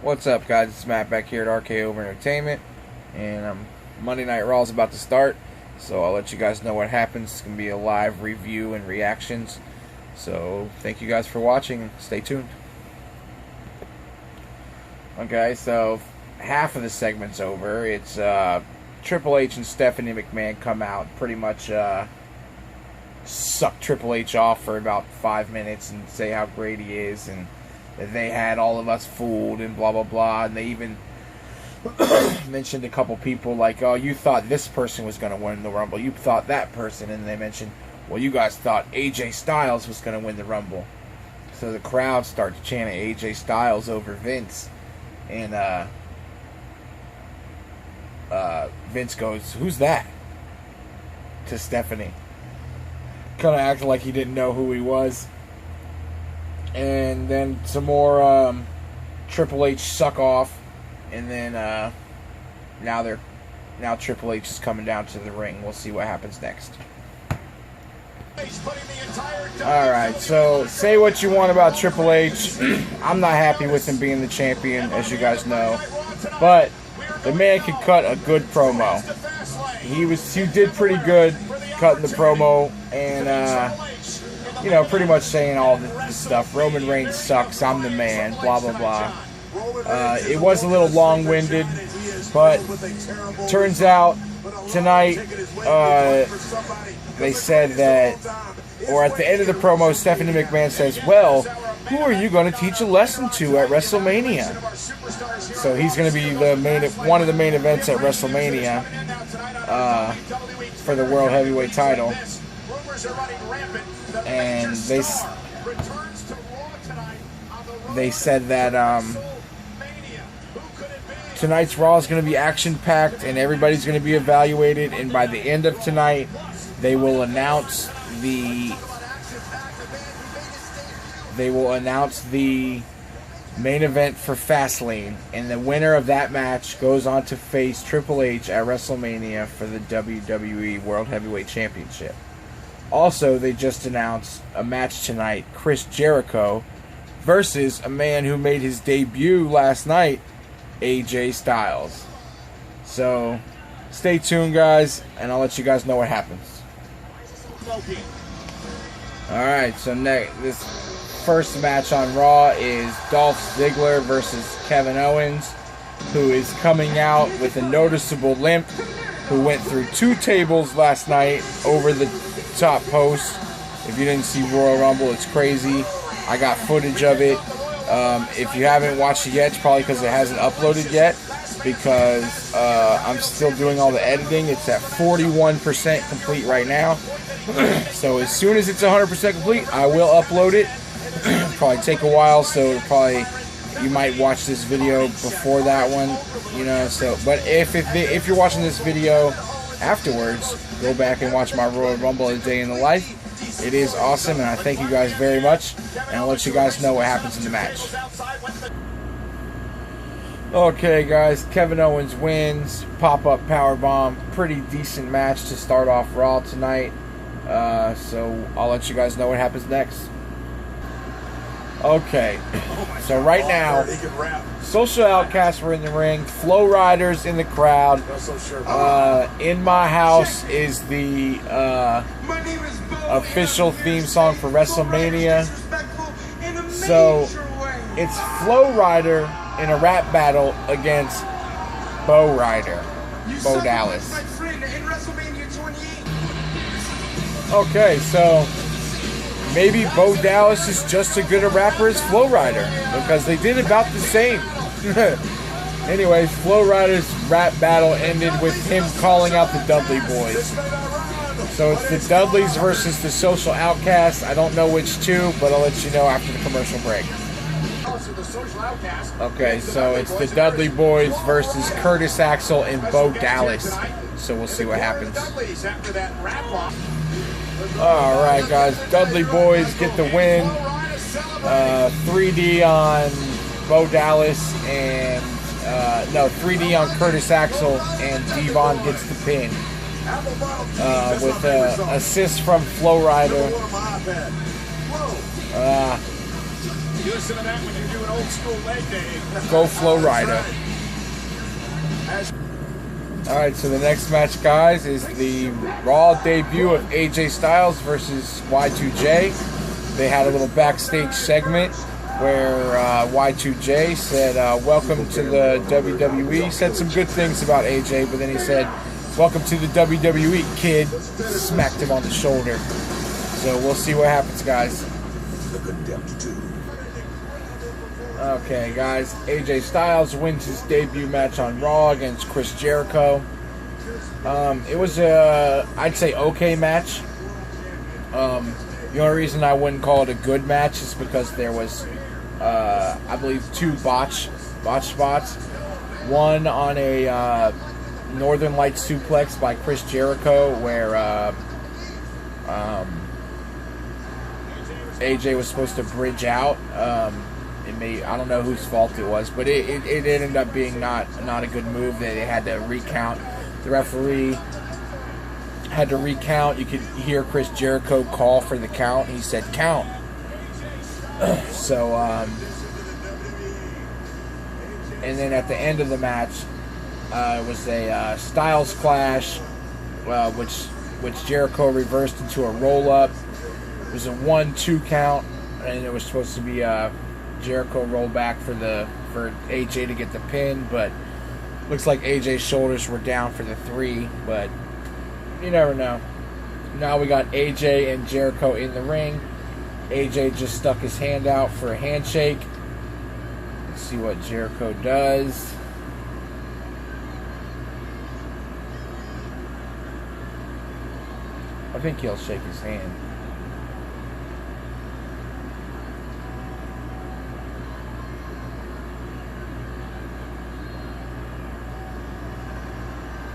What's up, guys? It's Matt back here at RKO-VER Entertainment, and Monday Night Raw is about to start, so I'll let you guys know what happens. It's going to be a live review and reactions, so thank you guys for watching. Stay tuned. Okay, so half of the segment's over. It's Triple H and Stephanie McMahon come out, pretty much suck Triple H off for about 5 minutes and say how great he is and that they had all of us fooled and blah blah blah, and they even mentioned a couple people like, oh, you thought this person was going to win the Rumble, you thought that person, and they mentioned, well, you guys thought AJ Styles was going to win the Rumble. So the crowd starts chanting AJ Styles over Vince, and Vince goes, who's that? To Stephanie, kind of acting like he didn't know who he was. And then some more Triple H suck off, and then now Triple H is coming down to the ring. We'll see what happens next. Alright, so say what you want about Triple H. I'm not happy with him being the champion, as you guys know, but the man can cut a good promo. He did pretty good cutting the promo, and you know, pretty much saying all this stuff. Roman Reigns sucks, I'm the man, blah, blah, blah. It was a little long-winded, but turns out tonight they said that, or at the end of the promo, Stephanie McMahon says, well, who are you going to teach a lesson to at WrestleMania? So he's going to be one of the main events at WrestleMania for the World Heavyweight title. And they said that tonight's Raw is going to be action-packed and everybody's going to be evaluated, and by the end of tonight they will announce the main event for Fastlane, and the winner of that match goes on to face Triple H at WrestleMania for the WWE World Heavyweight Championship. Also, they just announced a match tonight, Chris Jericho versus a man who made his debut last night, AJ Styles. So, stay tuned, guys, and I'll let you guys know what happens. Alright, so this first match on Raw is Dolph Ziggler versus Kevin Owens, who is coming out with a noticeable limp, who went through 2 tables last night over the top post. If you didn't see Royal Rumble, it's crazy. I got footage of it. If you haven't watched it yet, it's probably because it hasn't uploaded yet, because I'm still doing all the editing. It's at 41% complete right now. So as soon as it's 100% complete, I will upload it. Probably take a while, so you might watch this video before that one, you know. So, but if you're watching this video afterwards, go back and watch my Royal Rumble A Day in the Life. It is awesome, and I thank you guys very much, and I'll let you guys know what happens in the match. Okay, guys, Kevin Owens wins, pop-up powerbomb, pretty decent match to start off Raw tonight, so I'll let you guys know what happens next. Okay, so right now, Social Outcasts were in the ring, Flow Riders in the crowd. In My House is the official theme song for WrestleMania. So it's Flow Rider in a rap battle against Bo Dallas. Okay, so maybe Bo Dallas is just as good a rapper as Flow Rider, because they did about the same. Anyways, Flow Rider's rap battle ended with him calling out the Dudley Boys. So it's the Dudleys versus the Social Outcasts. I don't know which two, but I'll let you know after the commercial break. Okay, so it's the Dudley Boys versus Curtis Axel and Bo Dallas. So we'll see what happens. Alright, guys, Dudley Boys get the win. 3D on Bo Dallas, and 3D on Curtis Axel, and Devon gets the pin with an assist from Flow Rider. Go Flow Rider. Alright, so the next match, guys, is the Raw debut of AJ Styles versus Y2J. They had a little backstage segment where Y2J said, welcome to the WWE. He said some good things about AJ, but then he said, welcome to the WWE, kid. Smacked him on the shoulder. So we'll see what happens, guys. Okay, guys, AJ Styles wins his debut match on Raw against Chris Jericho. It was a, I'd say, okay match. The only reason I wouldn't call it a good match is because there was, I believe, 2 botch spots. One on a Northern Light suplex by Chris Jericho, where AJ was supposed to bridge out. I don't know whose fault it was, but it ended up being not a good move. They had to recount. The referee had to recount. You could hear Chris Jericho call for the count. He said, count. So, and then at the end of the match, it was a Styles Clash, which Jericho reversed into a roll-up. It was a 1-2 count, and it was supposed to be Jericho roll back for AJ to get the pin, but looks like AJ's shoulders were down for the 3, but you never know. Now we got AJ and Jericho in the ring. AJ just stuck his hand out for a handshake. Let's see what Jericho does. I think he'll shake his hand.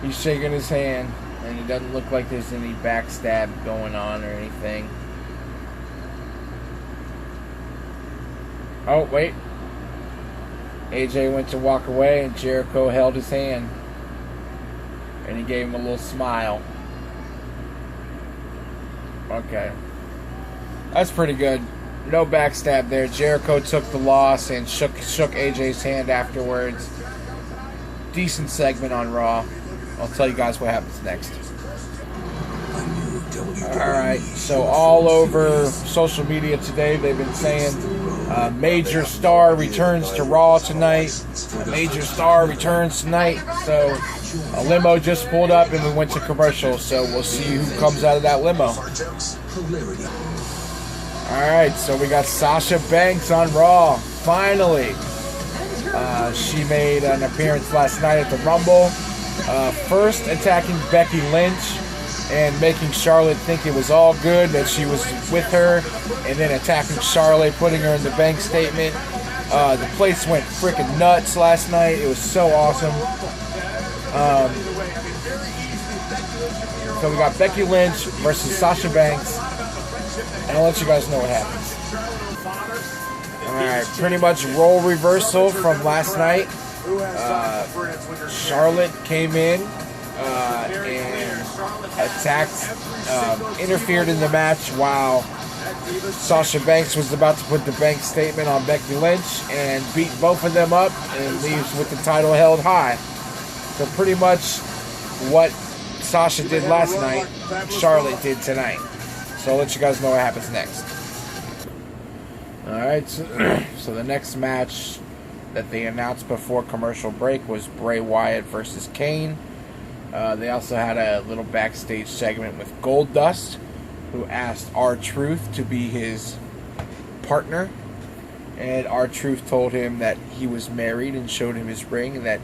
He's shaking his hand, and it doesn't look like there's any backstab going on or anything. Oh, wait. AJ went to walk away, and Jericho held his hand. And he gave him a little smile. Okay. That's pretty good. No backstab there. Jericho took the loss and shook AJ's hand afterwards. Decent segment on Raw. I'll tell you guys what happens next. Alright, so all over social media today, they've been saying major star returns to Raw tonight. Major star returns tonight. So a limo just pulled up and we went to commercial. So we'll see who comes out of that limo. Alright, so we got Sasha Banks on Raw. Finally. She made an appearance last night at the Rumble. First attacking Becky Lynch and making Charlotte think it was all good, that she was with her, and then attacking Charlotte, putting her in the bank statement. The place went freaking nuts last night. It was so awesome. So we got Becky Lynch versus Sasha Banks, and I'll let you guys know what happens. Alright, pretty much role reversal from last night. Charlotte came in and attacked, interfered in the match while Sasha Banks was about to put the bank statement on Becky Lynch and beat both of them up and leaves with the title held high. So pretty much what Sasha did last night, Charlotte did tonight. So I'll let you guys know what happens next. Alright, so the next match that they announced before commercial break was Bray Wyatt versus Kane. They also had a little backstage segment with Goldust, who asked R-Truth to be his partner, and R-Truth told him that he was married and showed him his ring and that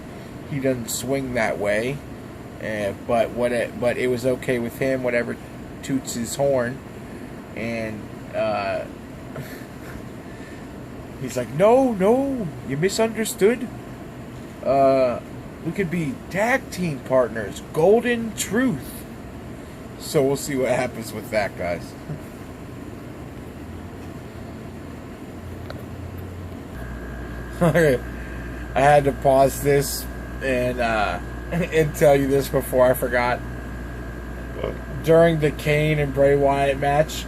he doesn't swing that way, but it was okay with him, whatever toots his horn. And he's like, no, you misunderstood. We could be tag team partners, Golden Truth. So we'll see what happens with that, guys. I had to pause this and tell you this before I forgot. During the Kane and Bray Wyatt match,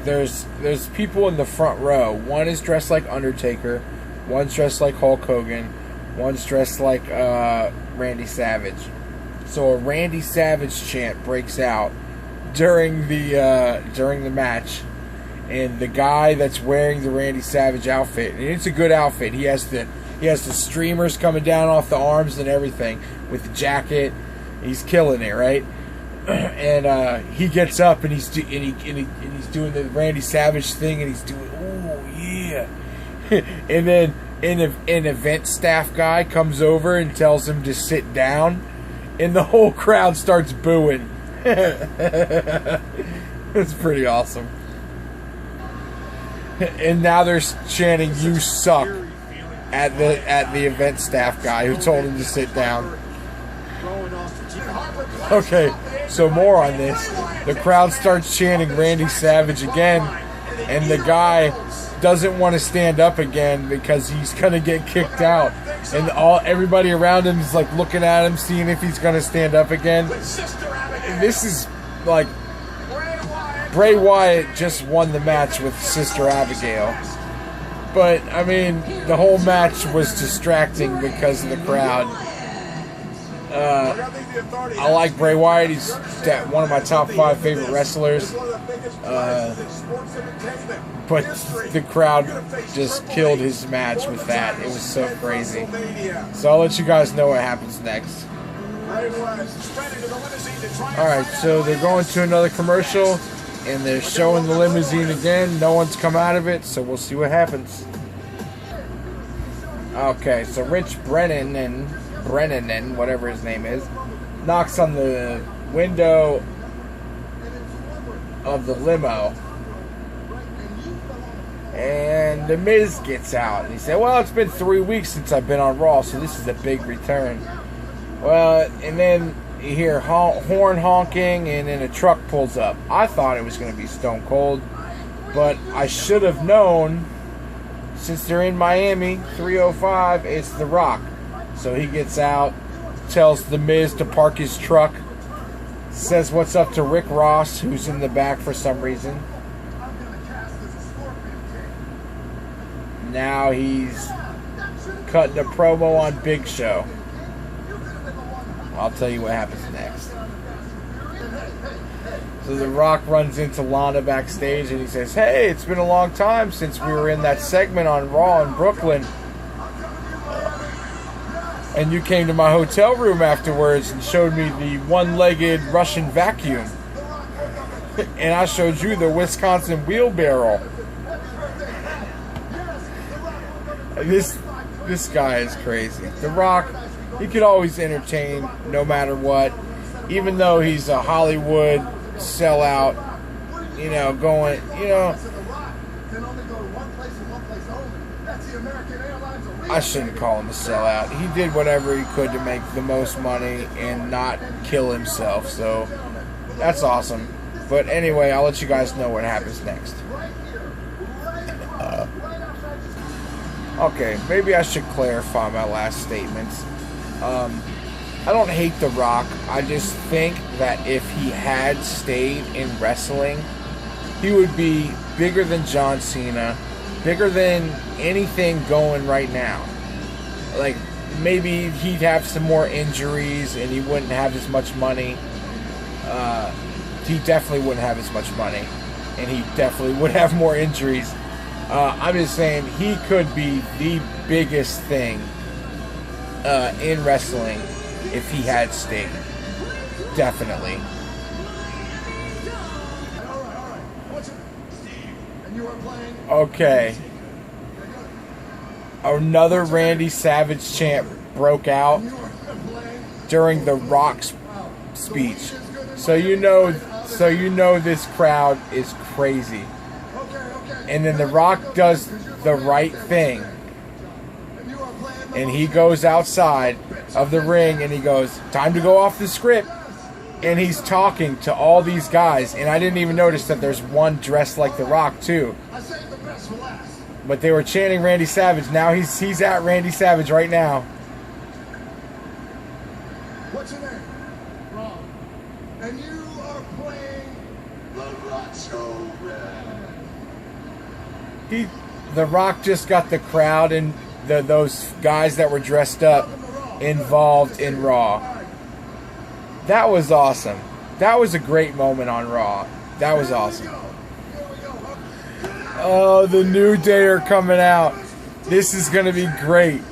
there's people in the front row. One is dressed like Undertaker, one's dressed like Hulk Hogan, one's dressed like Randy Savage. So a Randy Savage chant breaks out during the match, and the guy that's wearing the Randy Savage outfit, and it's a good outfit. He has the streamers coming down off the arms and everything with the jacket. He's killing it, right? And he gets up and he's doing the Randy Savage thing, and he's doing, oh yeah. And then an event staff guy comes over and tells him to sit down, and the whole crowd starts booing. It's pretty awesome. And now they're chanting "You suck" at the event staff guy who told him to sit down. Okay, so more on this. The crowd starts chanting Randy Savage again, and the guy doesn't want to stand up again because he's gonna get kicked out. And everybody around him is like looking at him, seeing if he's gonna stand up again. This is like Bray Wyatt just won the match with Sister Abigail. But I mean, the whole match was distracting because of the crowd. I like Bray Wyatt. He's one of my top 5 favorite wrestlers. But the crowd just killed his match with that. It was so crazy. So I'll let you guys know what happens next. Alright, so they're going to another commercial, and they're showing the limousine again. No one's come out of it, so we'll see what happens. Okay, so Rich Brennan, whatever his name is, knocks on the window of the limo, and The Miz gets out, and he said, well, it's been 3 weeks since I've been on Raw, so this is a big return. Well, and then you hear horn honking, and then a truck pulls up. I thought it was going to be Stone Cold, but I should have known, since they're in Miami, 305, it's The Rock. So he gets out, tells The Miz to park his truck, says what's up to Rick Ross, who's in the back for some reason. Now he's cutting a promo on Big Show. I'll tell you what happens next. So The Rock runs into Lana backstage and he says, hey, it's been a long time since we were in that segment on Raw in Brooklyn. And you came to my hotel room afterwards and showed me the one-legged Russian vacuum. And I showed you the Wisconsin wheelbarrow. This guy is crazy. The Rock, he could always entertain no matter what. Even though he's a Hollywood sellout, going, I shouldn't call him a sellout. He did whatever he could to make the most money and not kill himself, so that's awesome. But anyway, I'll let you guys know what happens next. Okay, maybe I should clarify my last statements. I don't hate The Rock. I just think that if he had stayed in wrestling, he would be bigger than John Cena, bigger than anything going right now. Like, maybe he'd have some more injuries and he wouldn't have as much money. He definitely wouldn't have as much money, and he definitely would have more injuries. I'm just saying he could be the biggest thing in wrestling if he had stayed. Definitely. Okay. Another Randy Savage chant broke out during The Rock's speech. So you know this crowd is crazy. And then The Rock does the right thing. And he goes outside of the ring and he goes, time to go off the script. And he's talking to all these guys. And I didn't even notice that there's one dressed like The Rock too. But they were chanting Randy Savage. Now he's at Randy Savage right now. What's your name? Ron. And you are playing the Rock Show. The Rock just got the crowd and those guys that were dressed up involved in Raw. That was awesome. That was a great moment on Raw. That was awesome. Oh, the New Day are coming out. This is going to be great.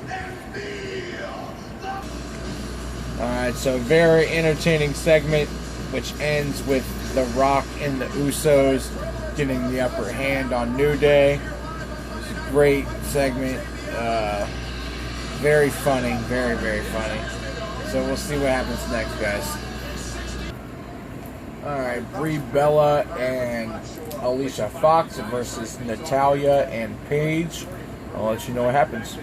Alright, so very entertaining segment, which ends with The Rock and the Usos getting the upper hand on New Day. It's a great segment. Very funny. Very, very funny. So we'll see what happens next, guys. Alright, Brie Bella and Alicia Fox versus Natalya and Paige. I'll let you know what happens.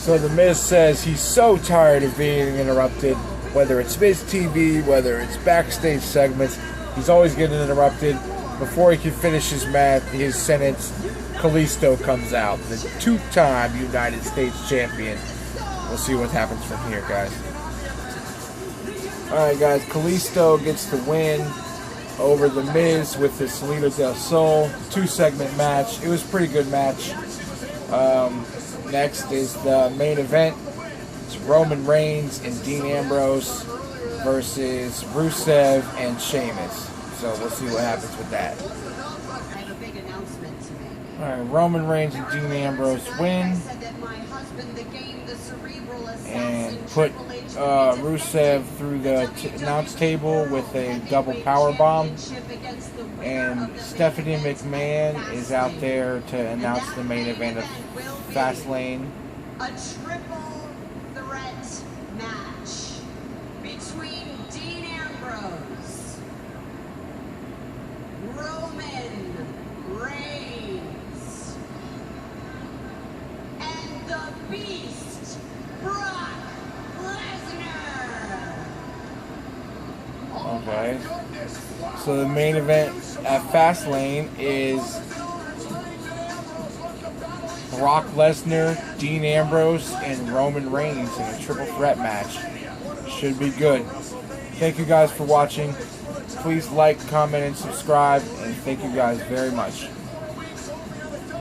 So The Miz says he's so tired of being interrupted, whether it's Miz TV, whether it's backstage segments. He's always getting interrupted. Before he can finish his sentence, Kalisto comes out, the two-time United States champion. We'll see what happens from here, guys. Alright, guys, Kalisto gets the win over The Miz with the Salida del Sol 2-segment match. It was a pretty good match. Next is the main event. It's Roman Reigns and Dean Ambrose versus Rusev and Sheamus. So we'll see what happens with that. I have a big announcement to make. Alright, Roman Reigns and Dean Ambrose win. And put Rusev through the announce table with a double power bomb. And Stephanie McMahon is out there to announce the main event of Fastlane. A triple threat match between Dean Ambrose, Roman Reigns, and the Beast, Brock Lesnar. Okay. So the main event at Fastlane is Brock Lesnar, Dean Ambrose, and Roman Reigns in a triple threat match. Should be good. Thank you guys for watching. Please like, comment, and subscribe. And thank you guys very much.